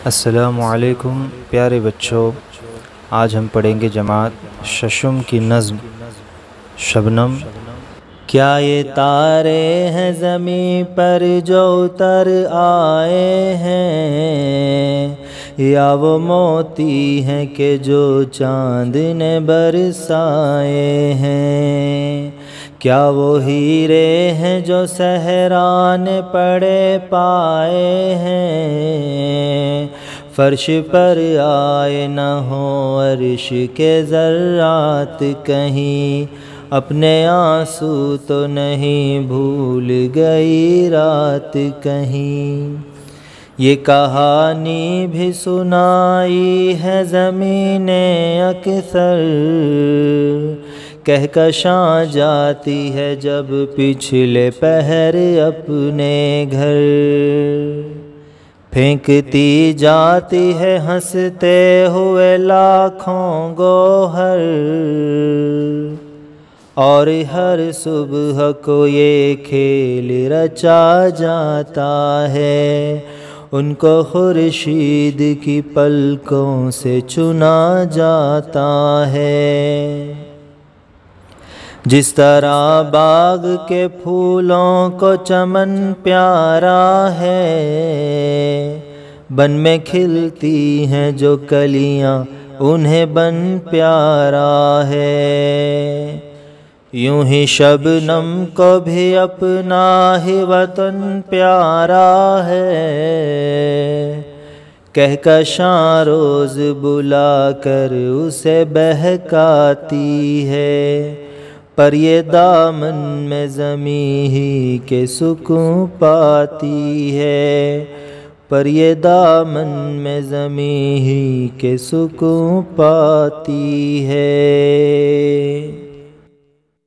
السلام علیکم پیارے بچوں، آج ہم پڑھیں گے جماعت ششم کی نظم شبنم۔ کیا یہ تارے ہیں زمین پر جو اتر آئے ہیں، یا وہ موتی ہیں کہ جو چاند نے برسائے ہیں؟ کیا وہ ہیرے ہیں جو صحرا نے پڑے پائے ہیں، فرش پر آئے نہ ہوں عرش کے ذرات کہیں، اپنے آنسو تو نہیں بھول گئی رات کہیں؟ یہ کہانی بھی سنائی ہے زمین اکثر، کہکشاں جاتی ہے جب پچھلے پہر اپنے گھر، پھینکتی جاتی ہے ہنستے ہوئے لاکھوں گوہر، اور ہر صبح کو یہ کھیل رچا جاتا ہے، ان کو خورشید کی پلکوں سے چنا جاتا ہے۔ جس طرح باغ کے پھولوں کو چمن پیارا ہے، بن میں کھلتی ہیں جو کلیاں انہیں بن پیارا ہے، یوں ہی شبنم کو بھی اپنا ہی وطن پیارا ہے، کہکشاں روز بلا کر اسے بہکاتی ہے، پر یہ دامن میں زمیں ہی کے سکون پاتی ہے، پر یہ دامن میں زمیں ہی کے سکون پاتی ہے۔